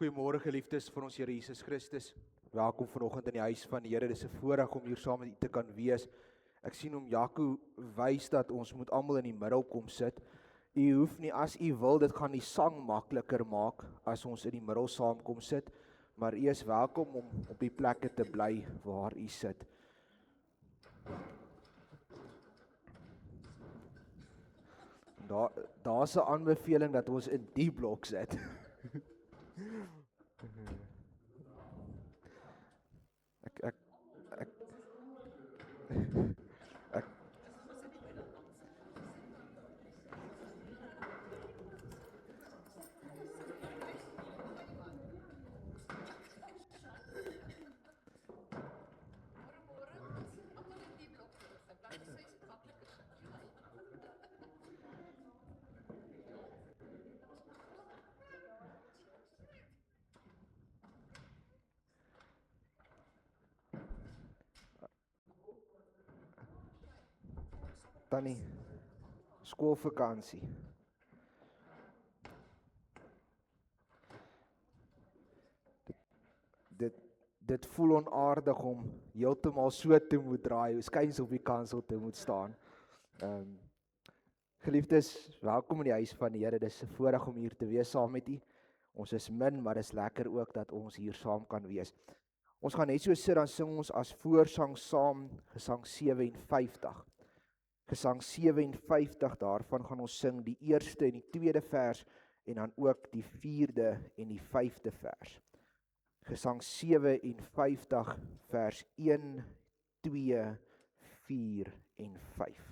Goeiemôre geliefdes van ons Here Jesus Christus. Welkom vanoggend in die huis van die Here. Dit is 'n voorreg om hier saam met u te kan wees. Ek sien om Jaco wys dat ons moet almal in die middel kom sit. U hoef nie, as u wil, dit gaan die sang makliker maak as ons in die middel saam kom sit, maar u is welkom om op die plekke te bly waar u sit. Daar's 'n aanbeveling dat ons in die blok sit. Ek Tannie, skoolvakansie. Dit voel onaardig om heeltemal so te moet draai, skuins op die kansel te moet staan. Geliefdes, welkom in die huis van die Here. Dis 'n voorreg om hier te wees saam met u. Ons is min, maar dis lekker ook dat ons hier saam kan wees. Ons gaan net so sit, dan sing ons as voorsang saam Gesang 57. Gesang 57, daarvan gaan ons sing die eerste en die tweede vers en dan ook die vierde en die vyfde vers. Gesang 57 vers 1, 2, 4 en 5.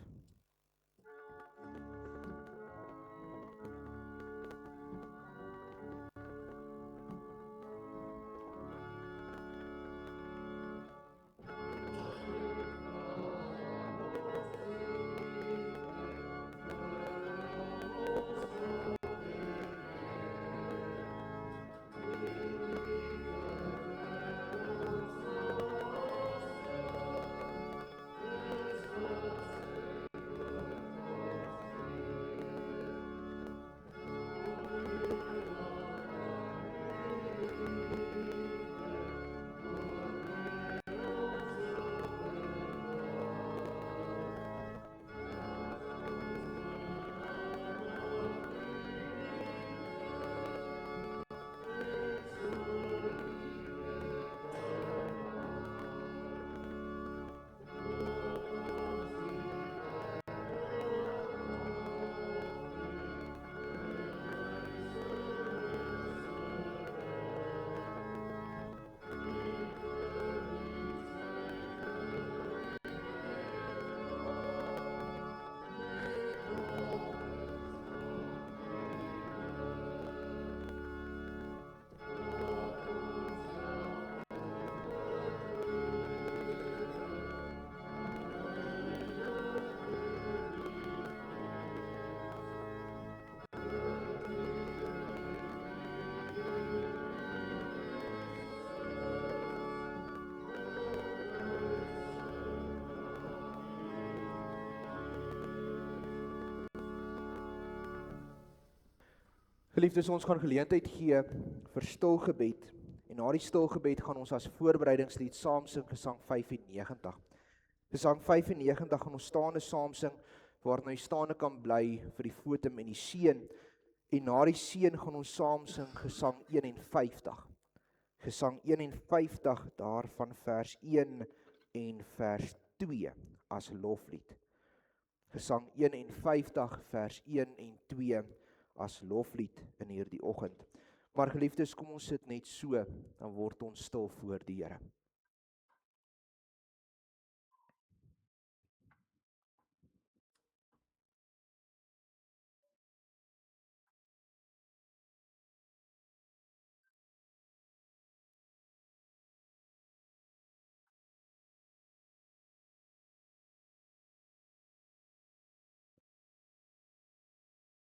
Geliefdes, ons gaan geleentheid gee vir stilgebed, en na die stilgebed gaan ons as voorbereidingslied saam sing Gesang 95. Gesang 95 gaan ons staande saam sing, waarna jy staande kan bly vir die fotum en die seën, en na die seën gaan ons saam sing Gesang 51. Gesang 51, daarvan vers 1 en vers 2 as loflied. Gesang 51, vers 1 en 2 as loflied in hierdie oggend. Maar geliefdes, kom ons sit net so, dan word ons stil voor die Here.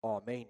Amen.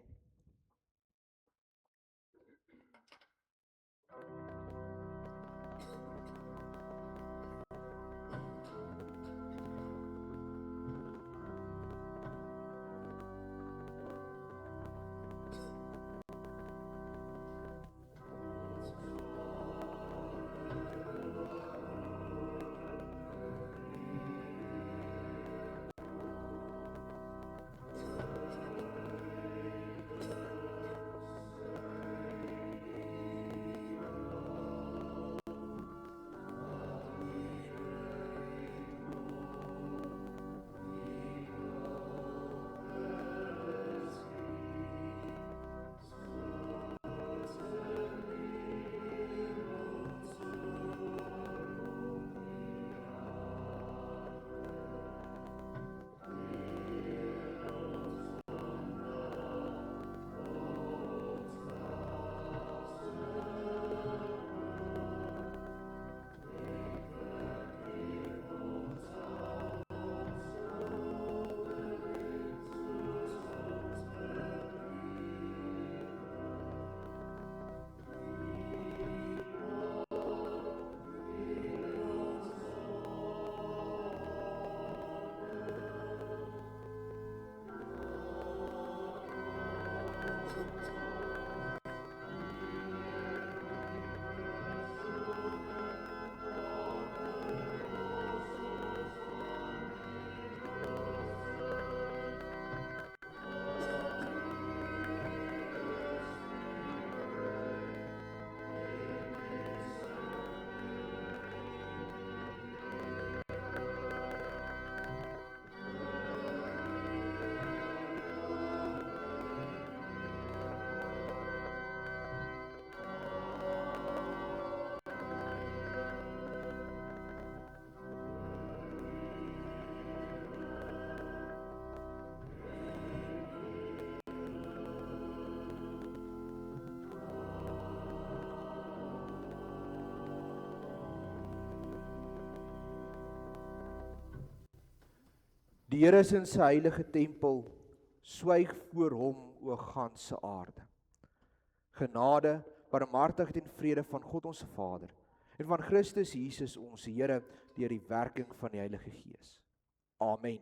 Die Here is in sy heilige tempel, swyg voor hom o ganse aarde. Genade, barmhartigheid en vrede van God ons Vader en van Christus Jesus ons Here deur die werking van die Heilige Gees. Amen.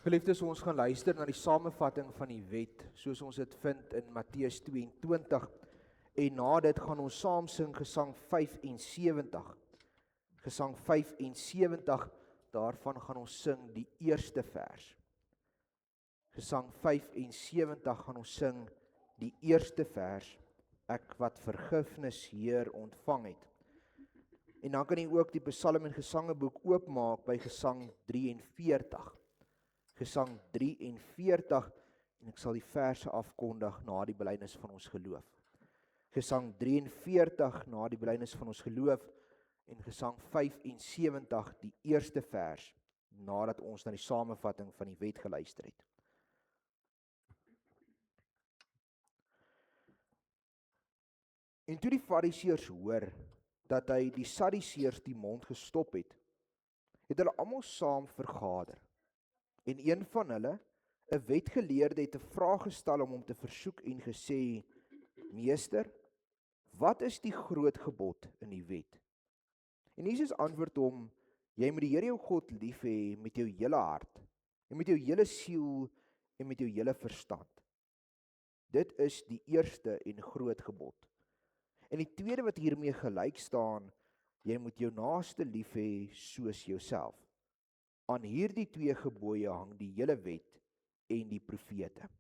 Geliefdes, ons gaan luister na die samevatting van die wet, soos ons dit vind in Matteus 22, en na dit gaan ons saam sing Gesang 75. Gesang 75, daarvan gaan ons sing die eerste vers. Gesang 75 gaan ons sing die eerste vers, ek wat vergifnis Heer ontvang het. En dan kan jy ook die Psalm en Gesangeboek oopmaak by Gesang 43. Gesang 43, en ek sal die verse afkondig na die belydenis van ons geloof. Gesang 43 na die belydenis van ons geloof, en Gesang 75 die eerste vers, nadat ons na die samevatting van die wet geluister het. En toe die Fariseërs hoor dat hy die Sadduseërs die mond gestop het, het hulle almal saam vergader. En een van hulle, 'n wetgeleerde, het 'n vraag gestel om hom te versoek en gesê: Meester, wat is die groot gebod in die wet? En Jesus antwoord hom: Jy moet die Here jou God lief hê met jou hele hart, en met jou hele siel en met jou hele verstand. Dit is die eerste en groot gebod. En die tweede wat hiermee gelyk staan, jy moet jou naaste lief hê soos jouself. Aan hierdie twee gebooie hang die hele wet en die profete.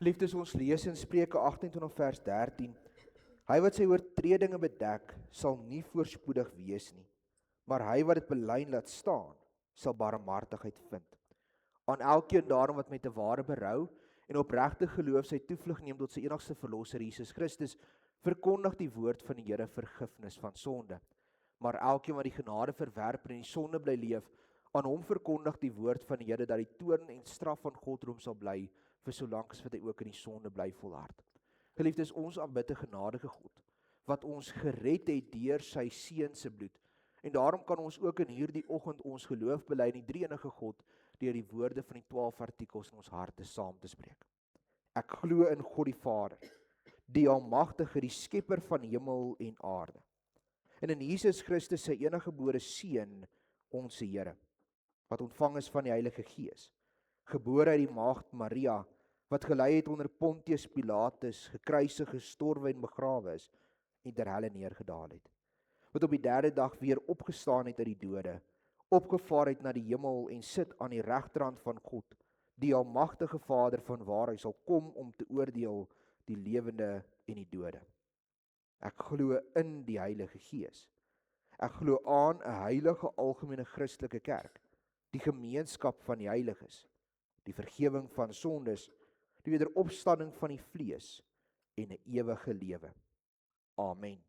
Liefdes, ons lees in Spreuke 28 vers 13, hy wat sy oortredinge bedek, sal nie voorspoedig wees nie, maar hy wat dit belyn laat staan, sal barmhartigheid vind. Aan elkeen daarom wat met 'n ware berou en opregte geloof sy toevlug neem tot sy enigste verlosser Jesus Christus, verkondig die woord van die Here vergifnis van sonde. Maar elkeen wat die genade verwerp en in die sonde bly leef, aan hom verkondig die woord van die Here dat die toorn en straf van God oor hom sal bly, vir solank as wat hy ook in die sonde bly volhard. Geliefdes, ons aanbid 'n genadige God, wat ons gered het deur sy seun se bloed. En daarom kan ons ook in hierdie oggend ons geloof bely in die drie-enige God, deur die woorde van die 12 artikels in ons harte saam te spreek. Ek glo in God die Vader, die Almagtige, die skepper van hemel en aarde. En in Jesus Christus sy eniggebore seun, ons Here, wat ontvang is van die Heilige Gees, gebore uit die maagd Maria, wat gelei het onder Pontius Pilatus, gekruisig, gestorwe en begrawe is, en ter helle neergedaal het, wat op die derde dag weer opgestaan het uit die dode, opgevaar het na die hemel en sit aan die regterhand van God, die Almagtige Vader, van waar hy sal kom om te oordeel die lewende en die dode. Ek glo in die Heilige Gees. Ek glo aan 'n heilige algemene Christelike kerk, die gemeenskap van die heiliges, die vergifnis van sondes, die wederopstanding van die vlees en 'n ewige lewe. Amen.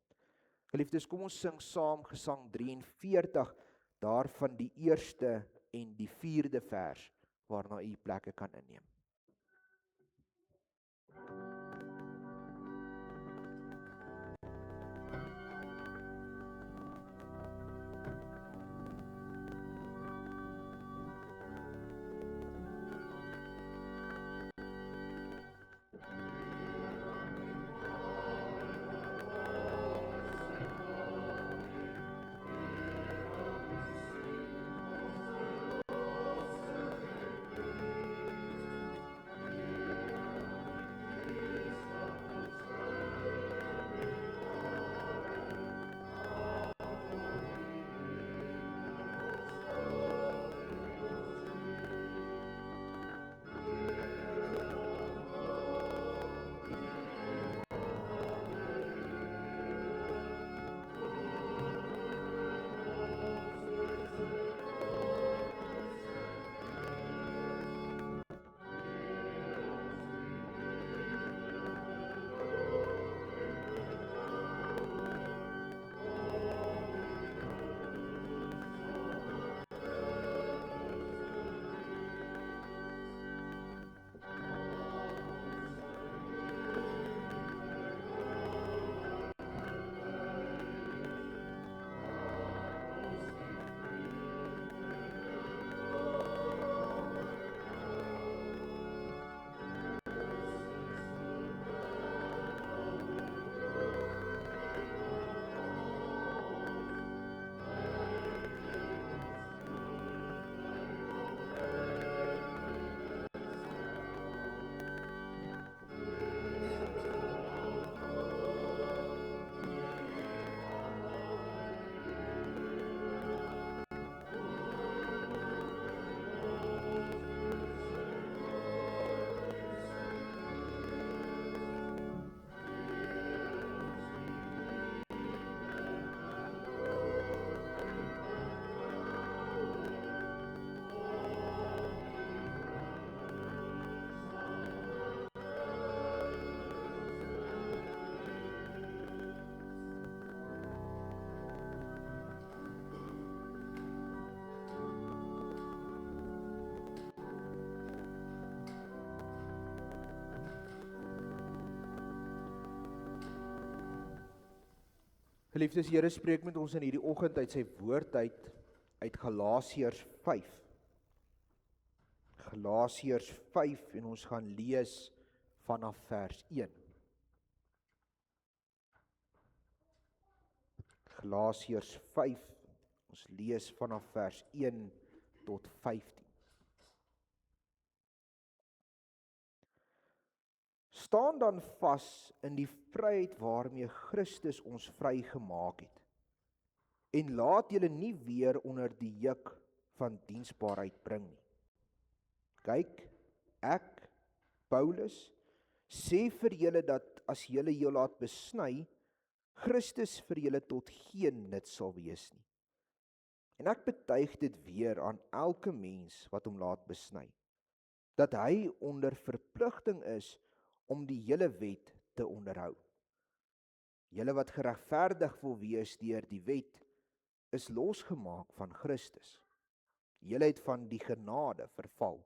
Geliefdes, kom ons sing saam Gesang 43, daarvan die eerste en die 4de vers, waarna u plekke kan inneem. Geliefdes, Here spreek met ons in hierdie oggend uit sy woord uit Galasiërs 5. Galasiërs 5 en ons gaan lees vanaf vers 1. Galasiërs 5, ons lees vanaf vers 1 tot 15. Staan dan vas in die vryheid waarmee Christus ons vrygemaak het. En laat julle nie weer onder die juk van diensbaarheid bring nie. Kyk, ek, Paulus, sê vir julle dat as julle jou laat besny, Christus vir julle tot geen nut sal wees nie. En ek betuig dit weer aan elke mens wat hom laat besny, dat hy onder verpligting is om die hele wet te onderhou. Julle wat geregverdig wil wees deur die wet, is losgemaak van Christus. Julle het van die genade verval.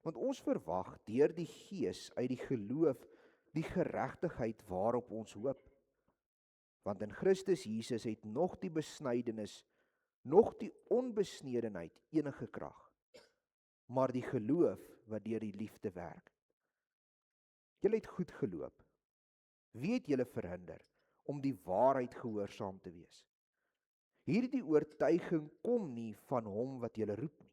Want ons verwag deur die Gees uit die geloof die geregtigheid waarop ons hoop. Want in Christus Jesus het nog die besnydenis, nog die onbesnedenheid enige krag, maar die geloof wat deur die liefde werk. Julle het goed geloop. Wie het julle verhinder om die waarheid gehoorsaam te wees? Hierdie oortuiging kom nie van hom wat julle roep nie.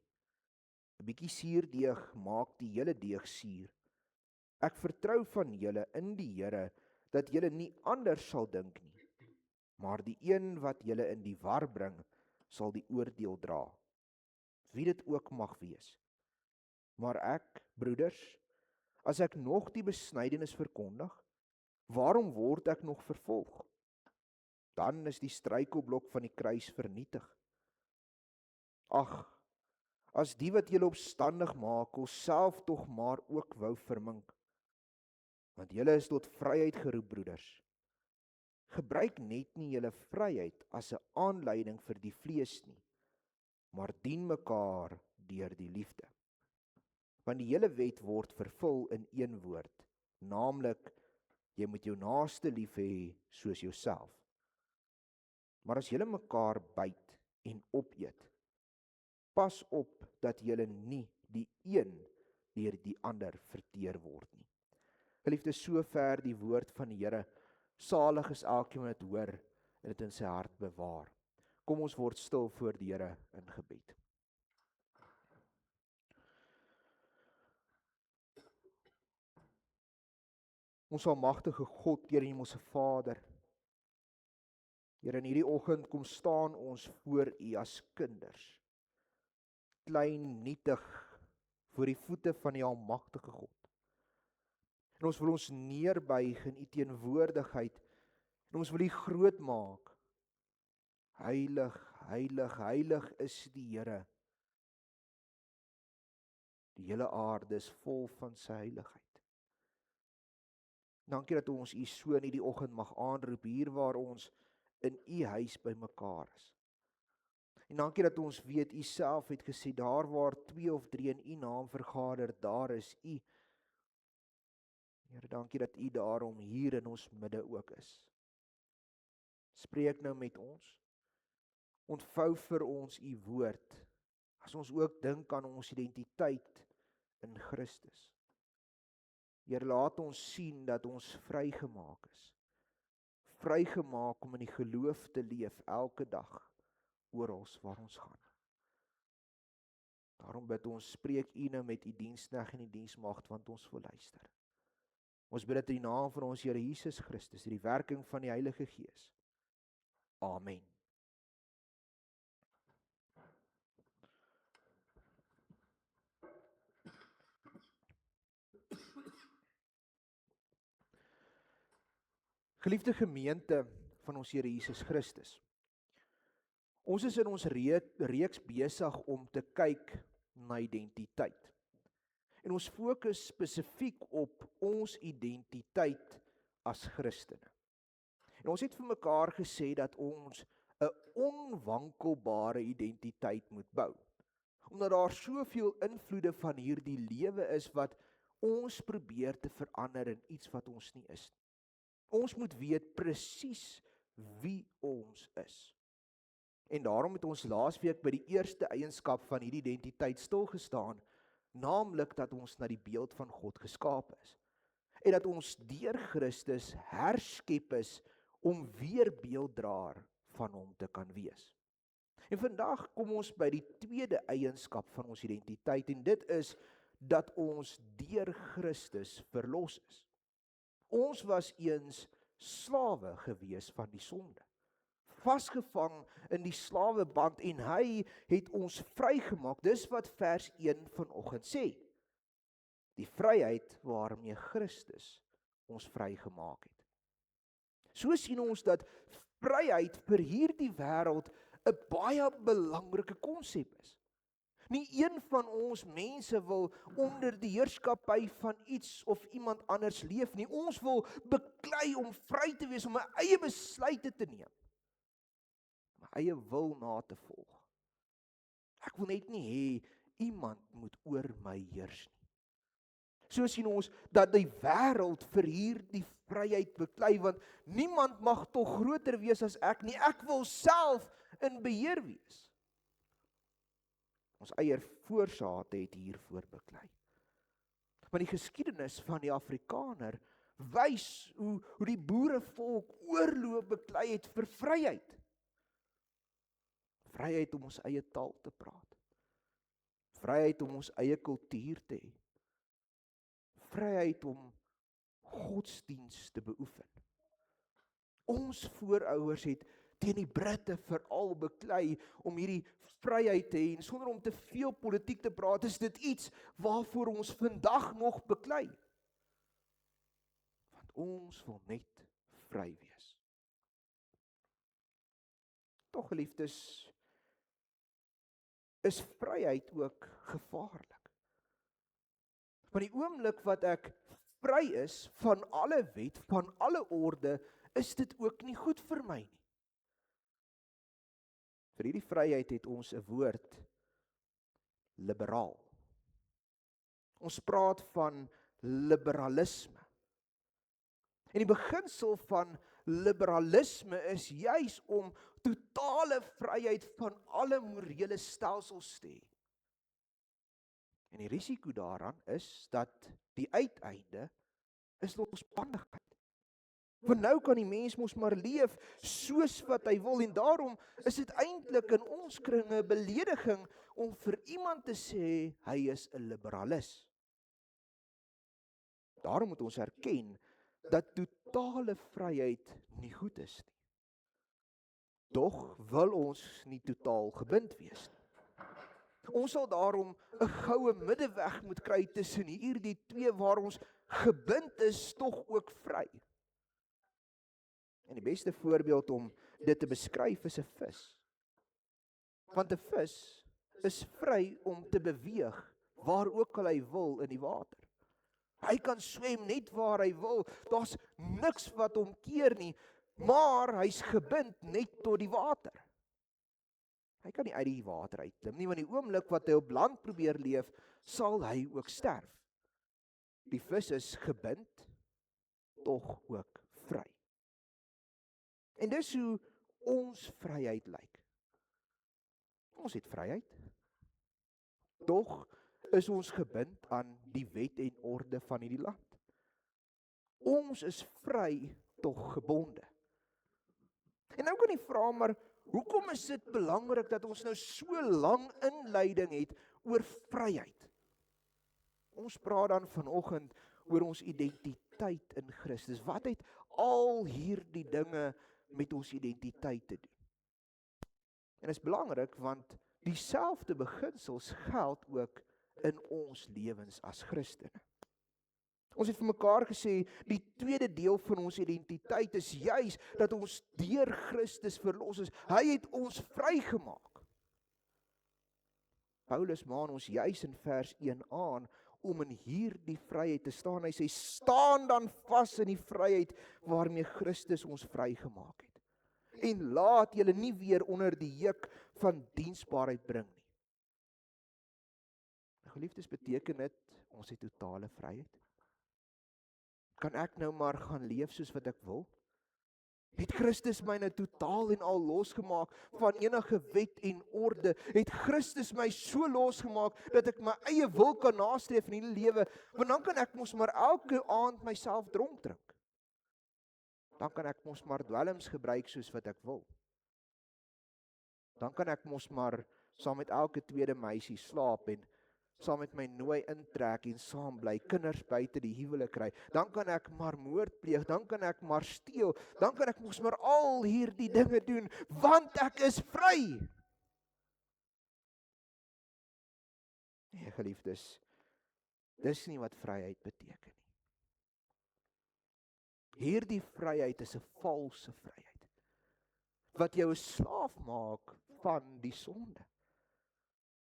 'n Bietjie suurdeeg maak die hele deeg suur. Ek vertrou van julle in die Here dat julle nie anders sal dink nie, maar die een wat julle in die war bring, sal die oordeel dra. Wie dit ook mag wees. Maar ek, broeders, as ek nog die besnydenis verkondig, waarom word ek nog vervolg? Dan is die struikelblok van die kruis vernietig. Ag, as die wat julle opstandig maak, self tog maar ook wou vermink. Want julle is tot vryheid geroep, broeders. Gebruik net nie julle vryheid as 'n aanleiding vir die vlees nie, maar dien mekaar deur die liefde. Want die hele wet word vervul in een woord, naamlik, jy moet jou naaste lief hê soos jouself. Maar as julle mekaar byt en opeet, pas op dat julle nie die een deur die ander verteer word nie. Geliefdes, sover die woord van die Here. Salig is elkeen wat dit hoor en dit in sy hart bewaar. Kom ons word stil voor die Here in gebed. Ons almagtige God, Here Hemelse Vader, Here, in hierdie oggend kom staan ons voor U as kinders, klein, nietig, voor die voete van die almagtige God. En ons wil ons neerbuig in U teenwoordigheid, en ons wil U groot maak. Heilig, heilig, heilig is die Here. Die hele aarde is vol van sy heiligheid. Dankie dat ons U so in hierdie oggend mag aanroep, hier waar ons in U huis bymekaar is. En dankie dat ons weet, U self het gesê, daar waar 2 of 3 in U naam vergader, daar is U. Here, dankie dat U daarom hier in ons midde ook is. Spreek nou met ons. Ontvou vir ons U woord, as ons ook dink aan ons identiteit in Christus. Here, laat ons sien dat ons vrygemaak is. Vrygemaak om in die geloof te leef elke dag, oral waar ons gaan. Daarom bid ons, spreek U nou met U diensknegt en die diensmagd, want ons wil luister. Ons bid dit in die naam van ons Here Jesus Christus, die werking van die Heilige Gees. Amen. Geliefde gemeente van ons Here Jesus Christus, ons is in ons reeks besig om te kyk na identiteit. En ons fokus spesifiek op ons identiteit as Christene. En ons het vir mekaar gesê dat ons 'n onwankelbare identiteit moet bou. Omdat daar soveel invloede van hierdie lewe is wat ons probeer te verander in iets wat ons nie is nie. Ons moet weet presies wie ons is. En daarom het ons laasweek by die eerste eienskap van hierdie identiteit stilgestaan, naamlik dat ons na die beeld van God geskaap is. En dat ons deur Christus herskep is om weer beelddraer van hom te kan wees. En vandag kom ons by die tweede eienskap van ons identiteit, en dit is dat ons deur Christus verlos is. Ons was eens slawe gewees van die sonde, vasgevang in die slaweband, en hy het ons vrygemaak. Dis wat vers 1 vanoggend sê. Die vryheid waarmee Christus ons vrygemaak het. So sien ons dat vryheid vir hierdie wêreld 'n baie belangrike konsep is. Nie een van ons mense wil onder die heerskappy van iets of iemand anders leef nie. Ons wil beklei om vry te wees, om 'n eie besluite te neem. My eie wil na te volg. Ek wil net nie hê iemand moet oor my heers nie. So sien ons dat die wêreld vir hierdie vryheid beklei, want niemand mag tog groter wees as ek nie. Ek wil self in beheer wees. Ons eie voorsate het hiervoor beklei. Maar die geskiedenis van die Afrikaner wys hoe die boerevolk oorloop beklei het vir vryheid. Vryheid om ons eie taal te praat. Vryheid om ons eie kultuur te hê. Vryheid om godsdiens te beoefen. Ons voorouers het teen die Britte veral beklei om hierdie vryheid te hê, en sonder om te veel politiek te praat, is dit iets waarvoor ons vandag nog beklei. Want ons wil net vry wees. Tog, geliefdes, is vryheid ook gevaarlik. Want die oomblik wat ek vry is van alle wet, van alle orde, is dit ook nie goed vir my nie. Vir hierdie vryheid het ons 'n woord, liberaal. Ons praat van liberalisme. En die beginsel van liberalisme is juis om totale vryheid van alle morele stelsels te hê. En die risiko daaraan is dat die uiteinde is losbandigheid. Want nou kan die mens mos maar leef soos wat hy wil, en daarom is dit eintlik in ons kringe 'n belediging om vir iemand te sê hy is 'n liberalis. Daarom moet ons erken dat totale vryheid nie goed is nie. Tog wil ons nie totaal gebind wees nie. Ons sal daarom 'n goue middeweg moet kry tussen hierdie twee, waar ons gebind is, tog ook vry. En die beste voorbeeld om dit te beskryf is 'n vis. Want 'n vis is vry om te beweeg waar ook al hy wil in die water. Hy kan swem net waar hy wil, daar's niks wat hom keer nie, maar hy's gebind net tot die water. Hy kan nie uit die water uitklim nie, want die oomblik wat hy op land probeer leef, sal hy ook sterf. Die vis is gebind, tog ook vry. En dis hoe ons vryheid lyk. Ons het vryheid, tog is ons gebind aan die wet en orde van hierdie land. Ons is vry, tog gebonde. En nou kan jy vra, maar hoekom is dit belangrik dat ons nou so lang inleiding het oor vryheid? Ons praat dan vanoggend oor ons identiteit in Christus. Wat het al hierdie dinge met ons identiteit te doen? En is belangrik, want dieselfde beginsels geld ook in ons lewens as Christene. Ons het vir mekaar gesê, die tweede deel van ons identiteit is juis dat ons deur Christus verlos is. Hy het ons vrygemaak. Paulus maan ons juis in vers 1 aan om in hierdie vryheid te staan. Hy sê, staan dan vas in die vryheid waarmee Christus ons vrygemaak het. En laat julle nie weer onder die juk van diensbaarheid bring nie. Geliefdes, beteken dit ons het totale vryheid? Kan ek nou maar gaan leef soos wat ek wil? Het Christus my nou totaal en al losgemaak van enige wet en orde? Het Christus my so losgemaak dat ek my eie wil kan nastreef in hierdie lewe? Want dan kan ek mos maar elke aand myself dronk drink. Dan kan ek mos maar dwelms gebruik soos wat ek wil. Dan kan ek mos maar saam met elke tweede meisie slaap en saam met my nooi intrek en saam bly, kinders buite die huwelik kry. Dan kan ek maar moord pleeg, dan kan ek maar steel, dan kan ek mos maar al hierdie dinge doen, want ek is vry. Nee, geliefdes, Dis nie wat vryheid beteken nie. Hierdie vryheid is 'n valse vryheid, wat jou 'n slaaf maak van die sonde.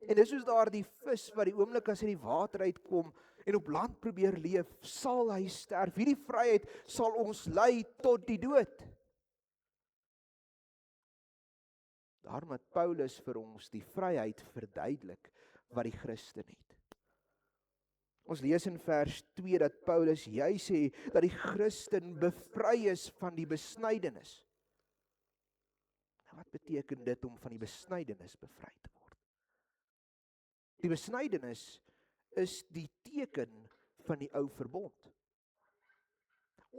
En dis soos daardie vis wat die oomblik as hy die water uitkom en op land probeer leef, sal hy sterf. Hierdie vryheid sal ons lei tot die dood. Daarom het Paulus vir ons die vryheid verduidelik wat die Christen het. Ons lees in vers 2 dat Paulus juis sê dat die Christen bevry is van die besnydenis. Nou, wat beteken dit om van die besnydenis bevry te word? Die besnydenis is die teken van die ou verbond.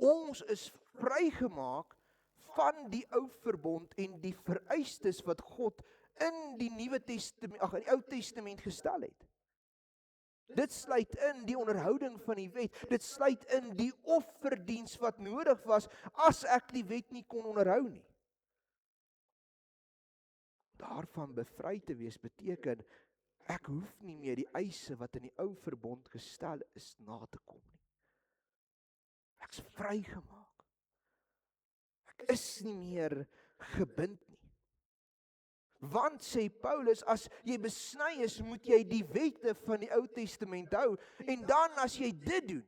Ons is vrygemaak van die ou verbond en die vereistes wat God in die Nuwe Testament, in die Ou Testament gestel het. Dit sluit in die onderhouding van die wet. Dit sluit in die offerdiens wat nodig was as ek die wet nie kon onderhou nie. Daarvan bevry te wees beteken ek hoef nie meer die eise wat in die ou verbond gestel is na te kom nie. Ek's vrygemaak. Ek is nie meer gebind nie. Want, sê Paulus, as jy besny is, moet jy die wette van die Ou Testament hou. En dan as jy dit doen,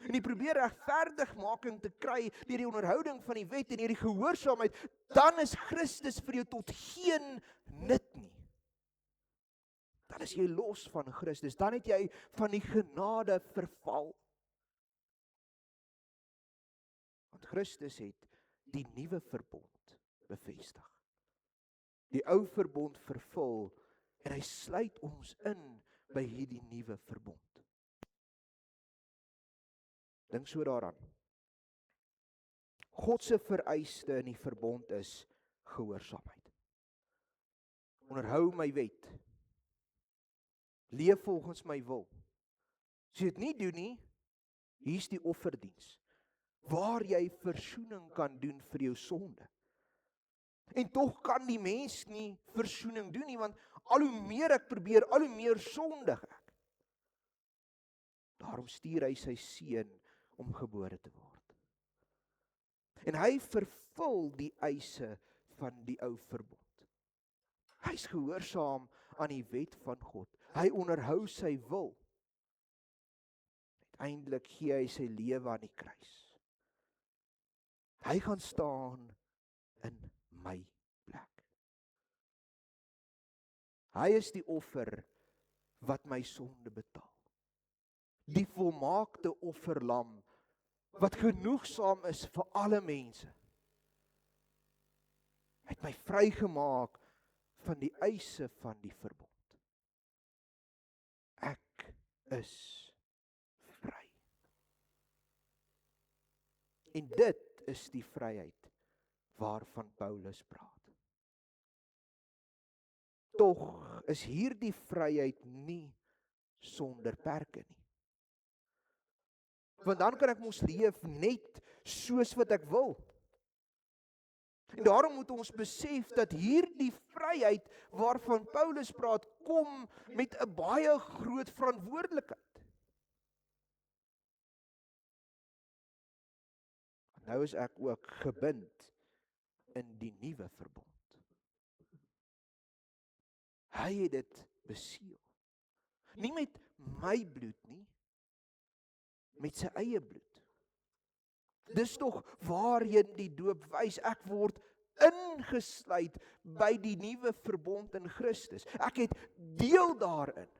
en jy probeer regverdigmaking te kry deur die onderhouding van die wet en hierdie gehoorsaamheid, dan is Christus vir jou tot geen nut nie. Dan is jy los van Christus, dan het jy van die genade verval. Want Christus het die nuwe verbond bevestig. Die ou verbond vervul en hy sluit ons in by hierdie nuwe verbond. Dink so daaraan. God se vereiste in die verbond is gehoorsaamheid. Onderhou my wet. Leef volgens my wil. As jy dit nie doen nie, hier's die offerdiens, waar jy versoening kan doen vir jou sonde. En tog kan die mens nie versoening doen nie, want al hoe meer ek probeer, al hoe meer sondig ek. Daarom stuur hy sy seun om gebore te word. En hy vervul die eise van die ou verbond. Hy's gehoorsaam aan die wet van God. Hy onderhou sy wil. Uiteindelik gee hy sy lewe aan die kruis. Hy gaan staan in my plek. Hy is die offer wat my sonde betaal. Die volmaakte offerlam wat genoegsaam is vir alle mense. Hy het my vrygemaak van die eise van die verbond. Ek is vry. En dit is die vryheid waarvan Paulus praat. Tog is hierdie vryheid nie sonder perke nie. Want dan kan ek mos leef net soos wat ek wil. En daarom moet ons besef dat hierdie vryheid waarvan Paulus praat, kom met 'n baie groot verantwoordelikheid. Nou is ek ook gebind in die nuwe verbond. Hy het dit beseël. Nie met my bloed nie, met sy eie bloed. Dis tog waarheen die doop wys. Ek word ingesluit by die nuwe verbond in Christus. Ek het deel daarin.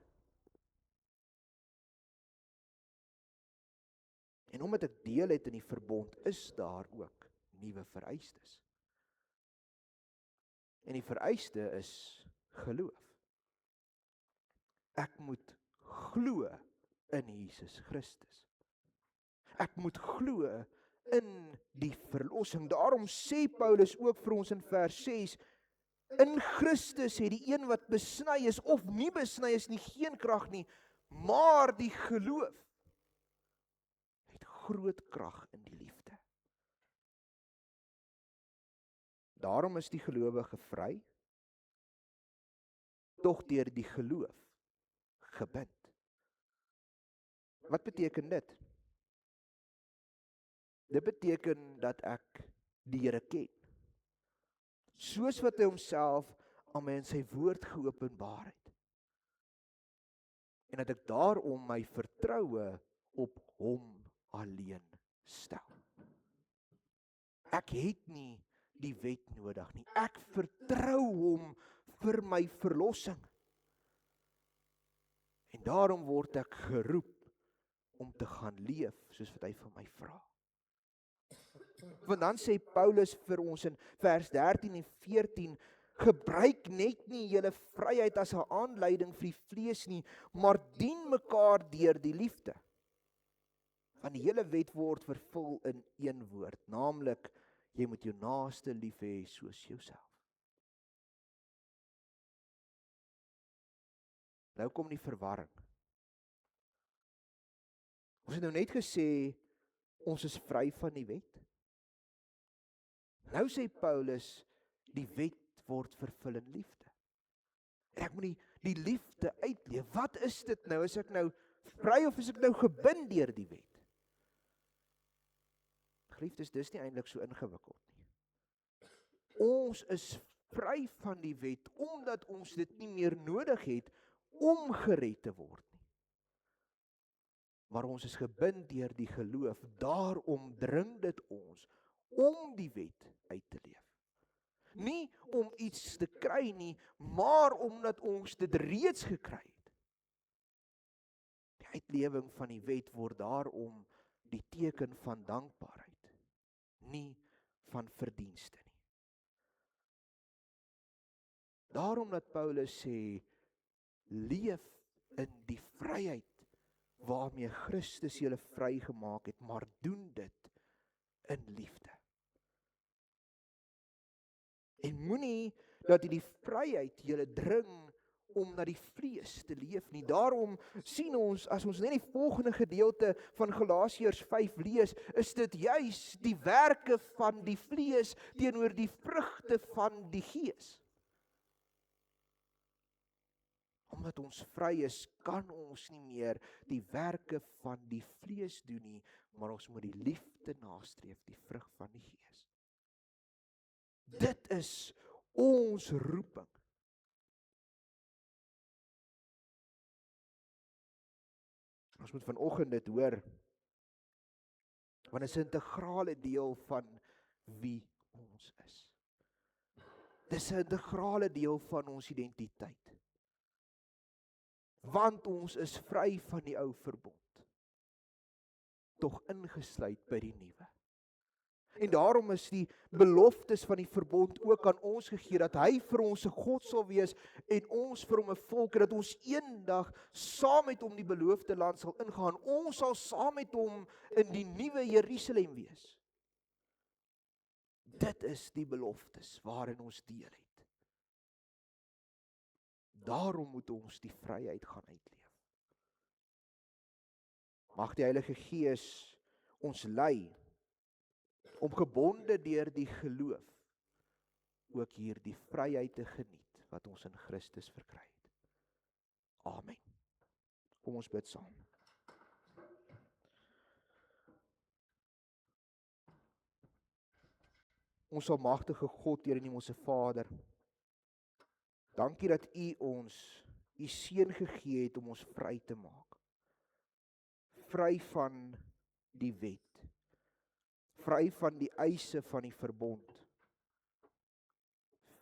En omdat ek deel het in die verbond, is daar ook nuwe vereistes. En die vereiste is geloof. Ek moet glo in Jesus Christus. Ek moet glo in die verlossing. Daarom sê Paulus ook vir ons in vers 6, in Christus het die een wat besny is of nie besny is nie geen krag nie, maar die geloof het groot krag in die liefde. Daarom is die gelowige vry, tog deur die geloof gebind. Wat beteken dit? Dit beteken dat ek die Here ken. Soos wat hy homself aan my in sy woord geopenbaar het. En dat ek daarom my vertroue op hom alleen stel. Ek het nie die wet nodig nie. Ek vertrou hom vir my verlossing. En daarom word ek geroep om te gaan leef soos wat hy van my vra. Want dan sê Paulus vir ons in vers 13 en 14, gebruik net nie julle vryheid as 'n aanleiding vir die vlees nie, maar dien mekaar deur die liefde. Want die hele wet word vervul in een woord, naamlik jy moet jou naaste lief hê soos jouself. Nou kom die verwarring. Ons het nou net gesê ons is vry van die wet. Nou sê Paulus die wet word vervul in liefde. En ek moet die liefde uitleef. Wat is dit nou? Is ek nou vry of is ek nou gebind deur die wet? Geliefdes, dis nie eintlik so ingewikkeld nie. Ons is vry van die wet omdat ons dit nie meer nodig het om gered te word nie. Maar ons is gebind deur die geloof. Daarom dring dit ons om die wet uit te leef. Nie om iets te kry nie, maar omdat ons dit reeds gekry het. Die uitlewing van die wet word daarom die teken van dankbaarheid, nie van verdienste nie. Daarom dat Paulus sê, leef in die vryheid waarmee Christus julle vrygemaak het, maar doen dit in liefde. En moenie dat die vryheid julle dring om na die vlees te leef nie. Daarom sien ons, as ons net die volgende gedeelte van Galasiërs 5 lees, is dit juis die werke van die vlees teenoor die vrugte van die Gees. Omdat ons vry is, kan ons nie meer die werke van die vlees doen nie, maar ons moet die liefde nastreef, die vrug van die Gees. Dit is ons roeping. Ons moet vanoggend dit hoor, want dit is 'n integrale deel van wie ons is. Dit is 'n integrale deel van ons identiteit. Want ons is vry van die ou verbond, tog ingesluit by die nuwe. En daarom is die beloftes van die verbond ook aan ons gegee, dat hy vir ons 'n God sal wees en ons vir hom 'n volk, en dat ons eendag saam met hom die beloofde land sal ingaan. Ons sal saam met hom in die nuwe Jerusalem wees. Dit is die beloftes waarin ons deel het. Daarom moet ons die vryheid gaan uitleef. Mag die Heilige Gees ons lei om gebonde deur die geloof ook hier die vryheid te geniet wat ons in Christus verkry het. Amen. Kom ons bid saam. Ons almagtige God, Here en Hemelse Vader, dankie dat U ons U Seun gegee het om ons vry te maak. Vry van die wet. Vry van die eise van die verbond.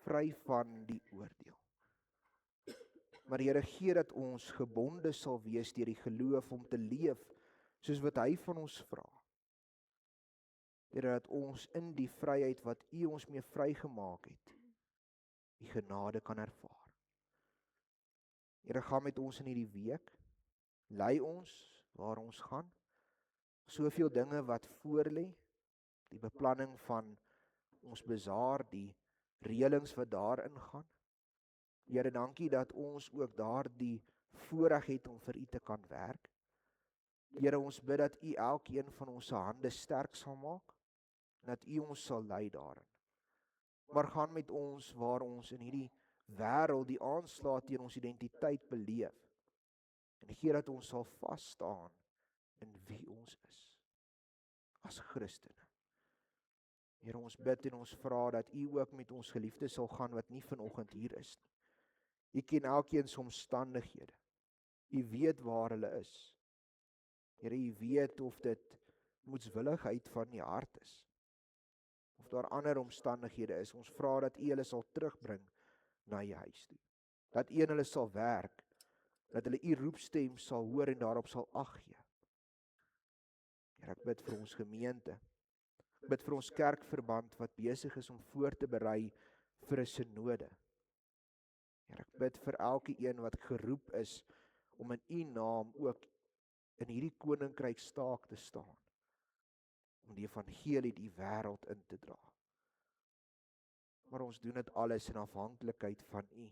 Vry van die oordeel. Maar Here, gee dat ons gebonde sal wees deur die geloof om te leef soos wat hy van ons vra. Here, dat ons in die vryheid wat U ons mee vrygemaak het, die genade kan ervaar. Here, gaan met ons in hierdie week. Lei ons waar ons gaan. Soveel dinge wat voor lê. Die beplanning van ons bazaar, die reëlings wat daarin gaan. Here, dankie dat ons ook daardie voorreg het om vir U te kan werk. Here, ons bid dat U elkeen van ons se hande sterk sal maak, en dat U ons sal lei daarin. Maar gaan met ons waar ons in hierdie wêreld die aanslag teen ons identiteit beleef. En gee dat ons sal vas staan in wie ons is, as Christene. Here, ons bid en ons vra dat U ook met ons geliefdes sal gaan wat nie vanoggend hier is nie. U ken elkeen se omstandighede. U weet waar hulle is. Here, U weet of dit moedswilligheid van die hart is, of daar ander omstandighede is. Ons vra dat U hulle sal terugbring na U huis toe. Dat U in hulle sal werk, dat hulle U roepstem sal hoor en daarop sal ag gee. Here, ek bid vir ons gemeente. Ek bid vir ons kerkverband wat besig is om voor te berei vir 'n synode. Here, ek bid vir elke een wat geroep is om in U naam ook in hierdie koninkryk staak te staan, om die evangelie die wêreld in te dra. Maar ons doen dit alles in afhanklikheid van U.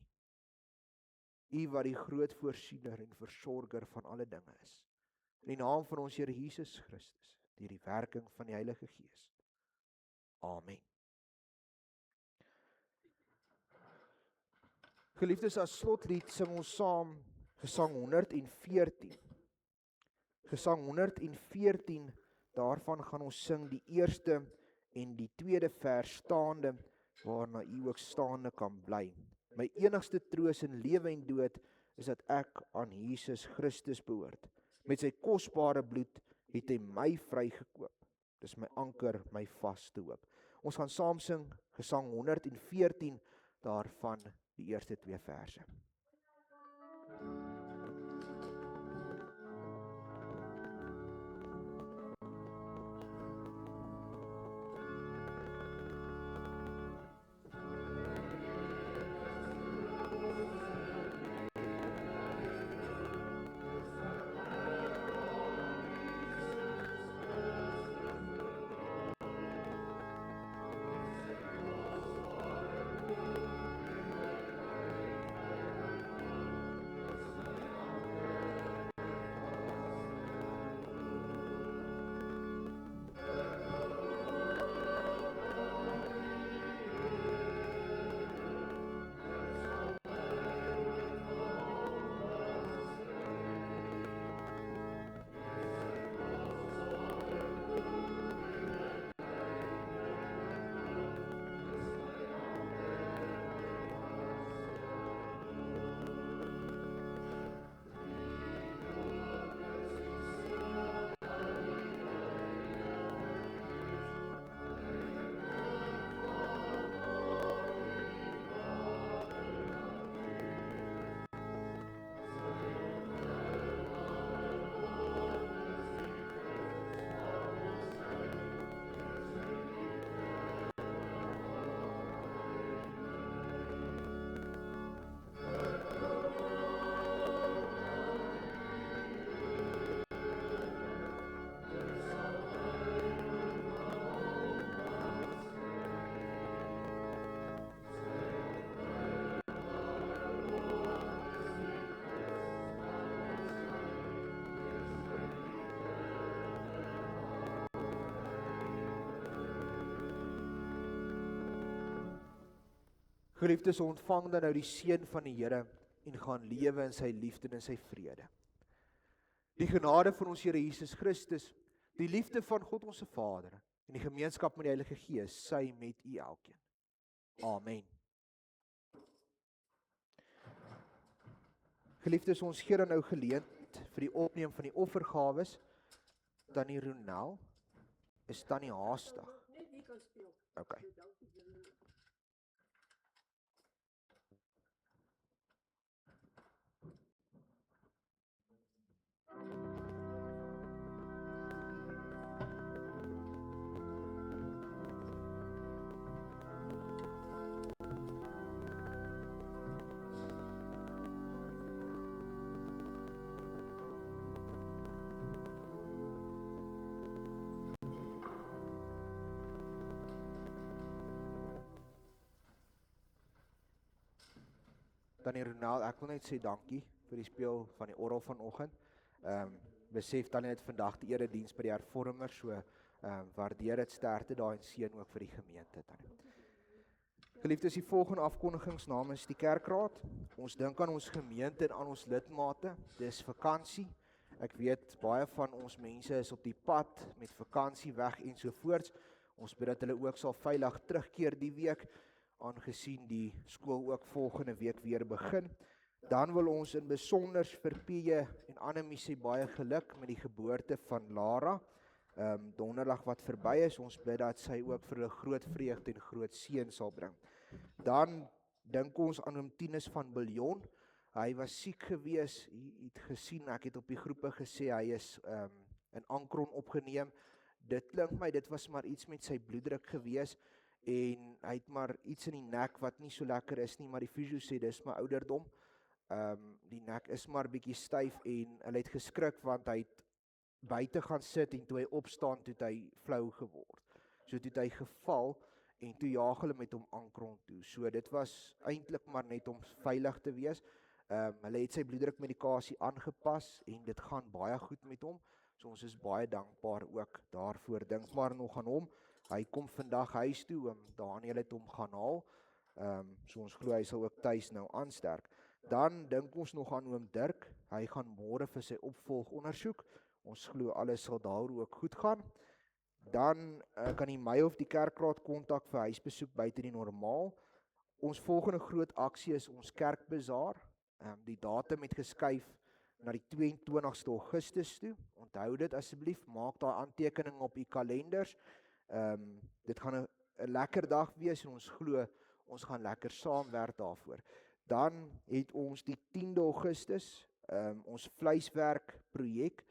U wat die groot voorsiener en versorger van alle dinge is. In die naam van ons Here Jesus Christus, deur die werking van die Heilige Gees. Amen. Geliefdes, as slotlied sing ons saam Gesang 114. Gesang 114, daarvan gaan ons sing die eerste en die tweede vers staande, waarna U ook staande kan bly. My enigste troos in lewe en dood is dat ek aan Jesus Christus behoort. Met sy kosbare bloed het hy my vrygekoop. Dis my anker, my vaste hoop. Ons gaan saam sing Gesang 114, daarvan die eerste twee verse. Geliefdes, ontvang dan nou die seën van die Here en gaan lewe in sy liefde en in sy vrede. Die genade van ons Here Jesus Christus, die liefde van God ons Vader en die gemeenskap met die Heilige Gees, sy met u elkeen. Amen. Geliefdes, ons gee dan nou geleentheid vir die opneem van die offergawes. Tannie Ronel, is Tannie haastig? Net hier kan speel. Okay. Tannie Ronel, ek wil net sê dankie vir die speel van die orgel vanoggend. Besef Tannie het vandag die erediens by die hervormers, so waardeer dit, sterkte daar en seën ook vir die gemeente, Tannie. Geliefdes, die volgende afkondigings namens die kerkraad. Ons dink aan ons gemeente en aan ons lidmate. Dis vakansie. Ek weet baie van ons mense is op die pad met vakansie weg ensovoorts. Ons bid dat hulle ook sal veilig terugkeer die week, aangesien die skool ook volgende week weer begin. Dan wil ons in besonder vir Pie en Annemie sê baie geluk met die geboorte van Lara. Donderdag wat verby is, ons bid dat sy ook vir hulle groot vreugde en groot seën sal bring. Dan dink ons aan oom Tinus van Biljon. Hy was siek gewees, hy het gesien, ek het op die groepe gesê, hy is in Ankron opgeneem. Dit klink my, dit was maar iets met sy bloeddruk gewees, en hy het maar iets in die nek wat nie so lekker is nie, maar die fisio sê, dis my ouderdom. Die nek is maar bietjie styf, en hy het geskrik, want hy het buite gaan sit, en toe hy opstaan, toe het hy flou geword. So toe het hy geval, en toe jaag hulle met hom Ankron toe. So dit was eintlik maar net om veilig te wees. Hulle het sy bloeddrukmedikasie aangepas, en dit gaan baie goed met hom, so ons is baie dankbaar ook daarvoor. Dink maar nog aan hom, hy kom vandag huis toe, Daniel het hom gaan haal, so ons glo hy sal ook tuis nou aansterk. Dan dink ons nog aan oom Dirk, hy gaan môre vir sy opvolgondersoek, ons glo alles sal daar ook goed gaan. Dan kan die Meihof die kerkraad kontak vir huisbesoek buite die normaal. Ons volgende groot aksie is ons kerkbazaar. Die datum het geskuif na die 22ste Augustus toe. Onthou dit asseblief, maak daai aantekening op u kalenders. Dit gaan 'n lekker dag wees, en ons glo ons gaan lekker saamwerk daarvoor. Dan het ons die 10de Augustus, ons vleiswerk projek.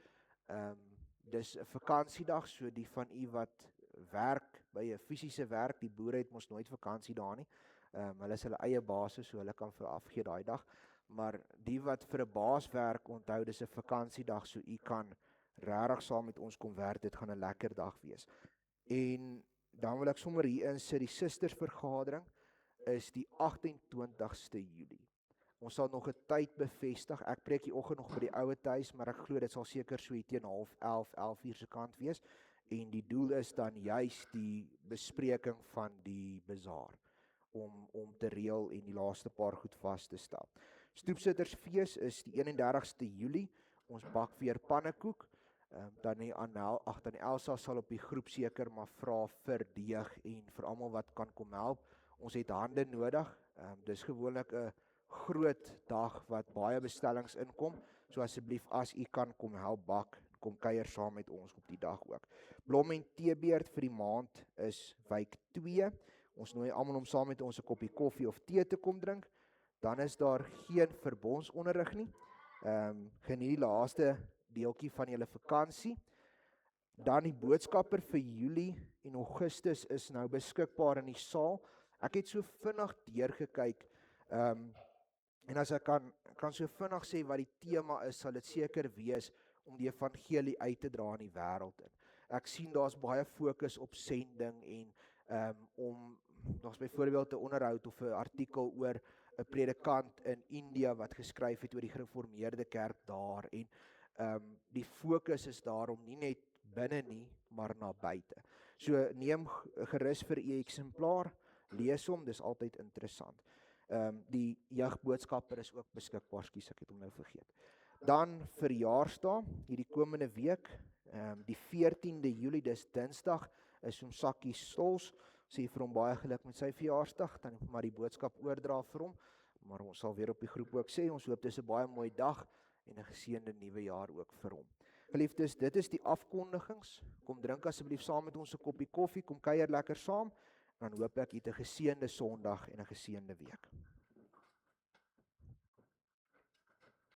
Dis 'n vakansiedag, so die van u wat werk by 'n fisiese werk, die boere het mos nooit vakansie daar nie. Hulle is hulle eie baas, so hulle kan vir afgee daai dag. Maar die wat vir 'n baas werk, onthou dis 'n vakansiedag, so u kan regtig saam met ons kom werk, dit gaan 'n lekker dag wees. En dan wil ek sommer hier insit, die sistersvergadering is die 28ste Julie. Ons sal nog 'n tyd bevestig. Ek preek die oggend nog by die ouer huis, maar ek glo dit sal seker so teen 10:30 se kant wees. En die doel is dan juis die bespreking van die bazaar om te reël en die laaste paar goed vas te stel. Stoepsittersfees is die 31ste Julie. Ons bak weer pannekoek. Dan Elsa sal op die groep seker maar vra vir deeg en vir almal wat kan kom help. Ons het hande nodig. Dis gewoonlik 'n groot dag wat baie bestellings inkom. So asseblief as u kan kom help bak, kom kuier saam met ons op die dag ook. Blom en teebeerd vir die maand is week 2. Ons nooi almal om saam met ons 'n koppie koffie of tee te kom drink. Dan is daar geen verbondsonderrig nie. Geniet die laaste deeltjie van julle vakansie. Dan die boodskapper vir Julie en Augustus is nou beskikbaar in die saal. Ek het so vinnig deurgekyk, en as ek kan so vinnig sê wat die tema is, sal dit seker wees om die evangelie uit te dra in die wêreld in. Ek sien daar's baie fokus op sending en daar's byvoorbeeld 'n onderhoud of 'n artikel oor 'n predikant in India wat geskryf het oor die gereformeerde kerk daar, en die fokus is daarom nie net binne nie, maar na buite. So neem gerus vir u eksemplaar, lees hom, dis altyd interessant. Die jeugboodskapper is ook beskikbaar, skus, ek het hom nou vergeet. Dan verjaarsdae, hierdie komende week, die 14de Julie, dis Dinsdag, is oom Sakkie Stols, sê vir hom baie geluk met sy verjaarsdag, dan maar die boodskap oordra vir hom, maar ons sal weer op die groep ook sê, ons hoop dis 'n baie mooi dag, en 'n geseënde nuwe jaar ook vir hom. Geliefdes, dit is die afkondigings, kom drink asseblief saam met ons 'n koppie koffie, kom kuier lekker saam, dan hoop ek jy het 'n geseënde Sondag en 'n geseënde week.